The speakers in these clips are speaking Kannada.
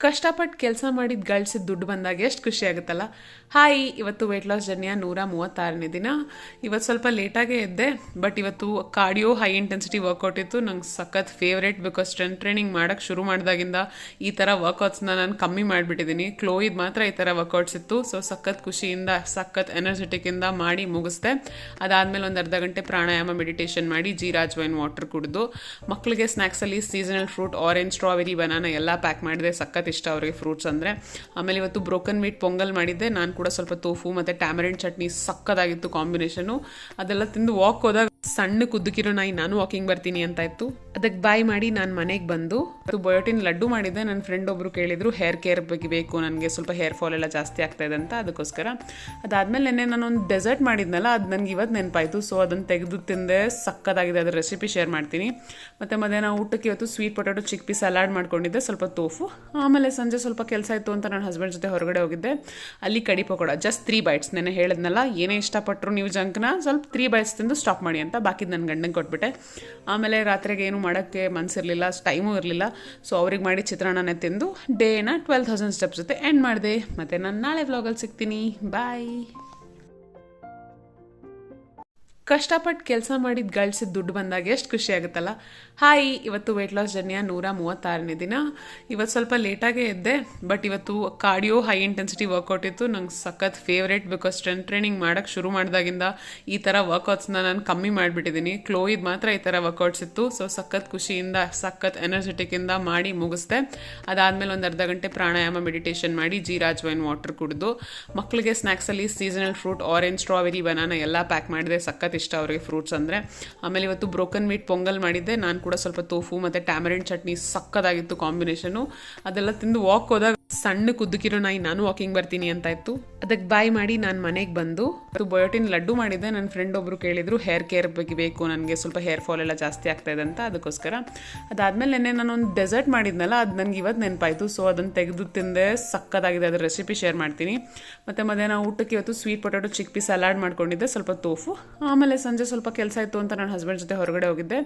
ಕಷ್ಟಪಟ್ಟು ಕೆಲಸ ಮಾಡಿದ ಗಳಿಸಿದ ದುಡ್ಡು ಬಂದಾಗ ಎಷ್ಟು ಖುಷಿ ಆಗುತ್ತಲ್ಲ. ಹಾಯ್, ಇವತ್ತು ವೆಯ್ಟ್ ಲಾಸ್ ಜರ್ನಿಯ 136ನೇ ದಿನ. ಇವತ್ತು ಸ್ವಲ್ಪ ಲೇಟಾಗೇ ಎದ್ದೆ, ಬಟ್ ಇವತ್ತು ಕಾರ್ಡಿಯೋ ಹೈ ಇಂಟೆನ್ಸಿಟಿ ವರ್ಕೌಟ್ ಇತ್ತು. ನಂಗೆ ಸಖತ್ ಫೇವ್ರೇಟ್. ಬಿಕಾಸ್ ಸ್ಟ್ರೆಂತ್ ಟ್ರೈನಿಂಗ್ ಮಾಡೋಕ್ಕೆ ಶುರು ಮಾಡಿದಾಗಿಂದ ಈ ಥರ ವರ್ಕೌಟ್ಸ್ನ ನಾನು ಕಮ್ಮಿ ಮಾಡಿಬಿಟ್ಟಿದ್ದೀನಿ. ಕ್ಲೋಯಿದ್ ಮಾತ್ರ ಈ ಥರ ವರ್ಕೌಟ್ಸ್ ಇತ್ತು. ಸೊ ಸಖತ್ ಖುಷಿಯಿಂದ ಸಖತ್ ಎನರ್ಜೆಟಿಕ್ಕಿಂದ ಮಾಡಿ ಮುಗಿಸ್ದೆ. ಅದಾದಮೇಲೆ ಒಂದು ಅರ್ಧ ಗಂಟೆ ಪ್ರಾಣಾಯಾಮ ಮೆಡಿಟೇಷನ್ ಮಾಡಿ ಜೀರಾ ಅಜ್ವೈನ್ ವಾಟರ್ ಕುಡಿದು ಮಕ್ಕಳಿಗೆ ಸ್ನ್ಯಾಕ್ಸಲ್ಲಿ seasonal fruit orange, strawberry, banana ಎಲ್ಲ ಪ್ಯಾಕ್ ಮಾಡಿದೆ. ಸಖತ್ ಇಷ್ಟ ಅವರಿಗೆ ಫ್ರೂಟ್ಸ್ ಅಂದರೆ. ಆಮೇಲೆ ಇವತ್ತು ಬ್ರೋಕನ್ ಮೀಟ್ ಪೊಂಗಲ್ ಮಾಡಿದ್ದೆ. ನಾನು ಕೂಡ ಸ್ವಲ್ಪ ತೋಫು ಮತ್ತು ಟ್ಯಾಮರಿನ್ ಚಟ್ನಿ ಸಕ್ಕದಾಗಿತ್ತು ಕಾಂಬಿನೇಷನು. ಅದೆಲ್ಲ ತಿಂದು ವಾಕ್ ಹೋದಾಗ ಸಣ್ಣ ಕುದ್ದಕಿರೋ ನಾಯಿ ನಾನು ವಾಕಿಂಗ್ ಬರ್ತೀನಿ ಅಂತ ಇತ್ತು. ಅದಕ್ಕೆ ಬಾಯ್ ಮಾಡಿ ನಾನು ಮನೆಗೆ ಬಂದು ಅದು ಬಯೋಟಿನ್ ಲಡ್ಡು ಮಾಡಿದ್ದೆ. ನನ್ನ ಫ್ರೆಂಡ್ ಒಬ್ಬರು ಕೇಳಿದ್ರು ಹೇರ್ ಕೇರ್ ಬಗ್ಗೆ ಬೇಕು, ನನಗೆ ಸ್ವಲ್ಪ ಹೇರ್ ಫಾಲ್ ಎಲ್ಲ ಜಾಸ್ತಿ ಆಗ್ತಾ ಇದೆ ಅಂತ. ಅದಕ್ಕೋಸ್ಕರ ಅದಾದಮೇಲೆ ನೆನ್ನೆ ನಾನೊಂದು ಡೆಸರ್ಟ್ ಮಾಡಿದ್ನಲ್ಲ, ಅದು ನನಗೆ ಇವತ್ತು ನೆನಪಾಯಿತು. ಸೊ ಅದನ್ನು ತೆಗೆದು ತಿಂದೆ. ಸಕ್ಕದಾಗಿದೆ. ಅದರ ರೆಸಿಪಿ ಶೇರ್ ಮಾಡ್ತೀನಿ. ಮತ್ತು ಮಧ್ಯಾಹ್ನ ಊಟಕ್ಕೆ ಇವತ್ತು ಸ್ವೀಟ್ ಪೊಟ್ಯಾಟೊ ಚಿಕ್ ಪೀಸ್ ಸಲಾಡ್ ಮಾಡ್ಕೊಂಡಿದ್ದೆ, ಸ್ವಲ್ಪ ತೋಫು. ಆಮೇಲೆ ಸಂಜೆ ಸ್ವಲ್ಪ ಕೆಲಸ ಇತ್ತು ಅಂತ ನನ್ನ ಹಸ್ಬೆಂಡ್ ಜೊತೆ ಹೊರಗಡೆ ಹೋಗಿದ್ದೆ. ಅಲ್ಲಿ ಕಡಿ ಪಕೋಡ ಜಸ್ಟ್ 3 ಬೈಟ್ಸ್. ನೆನ್ನೆ ಹೇಳಿದ್ನಲ್ಲ, ಏನೇ ಇಷ್ಟಪಟ್ಟರು ನೀವು ಜಂಕ್ನ ಸ್ವಲ್ಪ 3 ಬೈಟ್ಸ್ ತಿಂದು ಸ್ಟಾಪ್ ಮಾಡಿ ಅಂತ. ಬಾಕಿದ್ದು ನನ್ನ ಗಂಡಂಗೆ ಕೊಟ್ಬಿಟ್ಟೆ. ಆಮೇಲೆ ರಾತ್ರಿಗೆ ಏನು ಮಾಡೋಕ್ಕೆ ಮನಸ್ಸಿರಲಿಲ್ಲ, ಟೈಮೂ ಇರಲಿಲ್ಲ. ಸೊ ಅವ್ರಿಗೆ ಮಾಡಿ ಚಿತ್ರಾನ್ನನೇ ತಿಂದು ಡೇನ 12,000 ಸ್ಟೆಪ್ಸ್ ಜೊತೆ ಎಂಡ್ ಮಾಡಿದೆ. ಮತ್ತು ನಾನು ನಾಳೆ ವ್ಲಾಗಲ್ಲಿ ಸಿಗ್ತೀನಿ. ಬಾಯ್. ಕಷ್ಟಪಟ್ಟು ಕೆಲಸ ಮಾಡಿದ ಗಳಿಸಿದ ದುಡ್ಡು ಬಂದಾಗ ಎಷ್ಟು ಖುಷಿ ಆಗುತ್ತಲ್ಲ. ಹಾಯ್, ಇವತ್ತು ವೆಯ್ಟ್ ಲಾಸ್ ಜರ್ನಿಯ 136ನೇ ದಿನ. ಇವತ್ತು ಸ್ವಲ್ಪ ಲೇಟಾಗೇ ಎದ್ದೆ, ಬಟ್ ಇವತ್ತು ಕಾರ್ಡಿಯೋ ಹೈ ಇಂಟೆನ್ಸಿಟಿ ವರ್ಕೌಟ್ ಇತ್ತು. ನಂಗೆ ಸಖತ್ ಫೇವ್ರೇಟ್. ಬಿಕಾಸ್ ಸ್ಟ್ರೆಂತ್ ಟ್ರೈನಿಂಗ್ ಮಾಡೋಕ್ಕೆ ಶುರು ಮಾಡಿದಾಗಿಂದ ಈ ಥರ ವರ್ಕೌಟ್ಸ್ನ ನಾನು ಕಮ್ಮಿ ಮಾಡಿಬಿಟ್ಟಿದ್ದೀನಿ. ಕ್ಲೋಯಿದ್ ಮಾತ್ರ ಈ ಥರ ವರ್ಕೌಟ್ಸ್ ಇತ್ತು. ಸೊ ಸಖತ್ ಖುಷಿಯಿಂದ ಸಖತ್ ಎನರ್ಜೆಟಿಕ್ಕಿಂದ ಮಾಡಿ ಮುಗಿಸ್ದೆ. ಅದಾದಮೇಲೆ ಒಂದು ಅರ್ಧ ಗಂಟೆ ಪ್ರಾಣಾಯಾಮ ಮೆಡಿಟೇಷನ್ ಮಾಡಿ ಜೀರಾ ಅಜ್ವೈನ್ ವಾಟರ್ ಕುಡಿದು ಮಕ್ಕಳಿಗೆ ಸ್ನ್ಯಾಕ್ಸಲ್ಲಿ seasonal fruit orange, strawberry, banana ಎಲ್ಲ ಪ್ಯಾಕ್ ಮಾಡಿದೆ. ಸಖತ್ ಇಷ್ಟ ಅವರಿಗೆ ಫ್ರೂಟ್ಸ್ ಅಂದರೆ. ಆಮೇಲೆ ಇವತ್ತು ಬ್ರೋಕನ್ ಮೀಟ್ ಪೊಂಗಲ್ ಮಾಡಿದ್ದೆ. ನಾನು ಕೂಡ ಸ್ವಲ್ಪ ತೋಫು ಮತ್ತು ಟ್ಯಾಮರಿನ್ ಚಟ್ನಿ ಸಕ್ಕದಾಗಿತ್ತು ಕಾಂಬಿನೇಷನು. ಅದೆಲ್ಲ ತಿಂದು ವಾಕ್ ಹೋದಾಗ ಸಣ್ಣ ಕುದ್ದಕಿರೋ ನಾಯಿ ನಾನು ವಾಕಿಂಗ್ ಬರ್ತೀನಿ ಅಂತ ಇತ್ತು. ಅದಕ್ಕೆ ಬಾಯ್ ಮಾಡಿ ನಾನು ಮನೆಗೆ ಬಂದು ಅದು ಬಯೋಟಿನ್ ಲಡ್ಡು ಮಾಡಿದ್ದೆ. ನನ್ನ ಫ್ರೆಂಡ್ ಒಬ್ಬರು ಕೇಳಿದ್ರು ಹೇರ್ ಕೇರ್ ಬಗ್ಗೆ ಬೇಕು, ನನಗೆ ಸ್ವಲ್ಪ ಹೇರ್ ಫಾಲ್ ಎಲ್ಲ ಜಾಸ್ತಿ ಆಗ್ತಾ ಇದೆ ಅಂತ. ಅದಕ್ಕೋಸ್ಕರ ಅದಾದಮೇಲೆ ನೆನ್ನೆ ನಾನೊಂದು ಡೆಸರ್ಟ್ ಮಾಡಿದ್ನಲ್ಲ, ಅದು ನನಗೆ ಇವತ್ತು ನೆನಪಾಯಿತು. ಸೊ ಅದನ್ನು ತೆಗೆದು ತಿಂದೆ. ಸಕ್ಕದಾಗಿದೆ. ಅದರ ರೆಸಿಪಿ ಶೇರ್ ಮಾಡ್ತೀನಿ. ಮತ್ತು ಮಧ್ಯಾಹ್ನ ಊಟಕ್ಕೆ ಇವತ್ತು ಸ್ವೀಟ್ ಪೊಟ್ಯಾಟೊ ಚಿಕ್ ಪೀಸ್ ಸಲಾಡ್ ಮಾಡ್ಕೊಂಡಿದ್ದೆ, ಸ್ವಲ್ಪ ತೋಫು. ಆಮೇಲೆ ಸಂಜೆ ಸ್ವಲ್ಪ ಕೆಲಸ ಇತ್ತು ಅಂತ ನನ್ನ ಹಸ್ಬೆಂಡ್ ಜೊತೆ ಹೊರಗಡೆ ಹೋಗಿದ್ದೆ.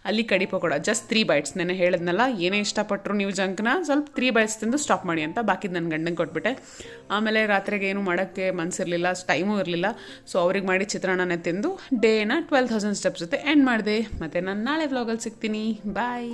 ಅಲ್ಲಿ ಕಡಿ ಪಕೋಡ ಜಸ್ಟ್ 3 ಬೈಟ್ಸ್. ನೆನ್ನೆ ಹೇಳಿದ್ನಲ್ಲ, ಏನೇ ಇಷ್ಟಪಟ್ಟರು ನೀವು ಜಂಕ್ನ ಸ್ವಲ್ಪ 3 ಬೈಟ್ಸ್ ತಿಂದು ಸ್ಟಾಪ್ ಮಾಡಿ ಅಂತ. ಬಾಕಿದ್ದು ನನ್ನ ಗಂಡಂಗೆ ಕೊಟ್ಬಿಟ್ಟೆ. ಆಮೇಲೆ ರಾತ್ರಿಗೆ ಏನು ಮಾಡೋಕ್ಕೆ ಮನಸ್ಸಿರಲಿಲ್ಲ, ಟೈಮೂ ಇರಲಿಲ್ಲ. ಸೊ ಅವ್ರಿಗೆ ಮಾಡಿ ಚಿತ್ರಾನ್ನನೇ ತಿಂದು ಡೇನ 12,000 ಸ್ಟೆಪ್ಸ್ ಜೊತೆ ಎಂಡ್ ಮಾಡಿದೆ. ಮತ್ತು ನಾನು ನಾಳೆ ವ್ಲಾಗಲ್ಲಿ ಸಿಗ್ತೀನಿ. ಬಾಯ್.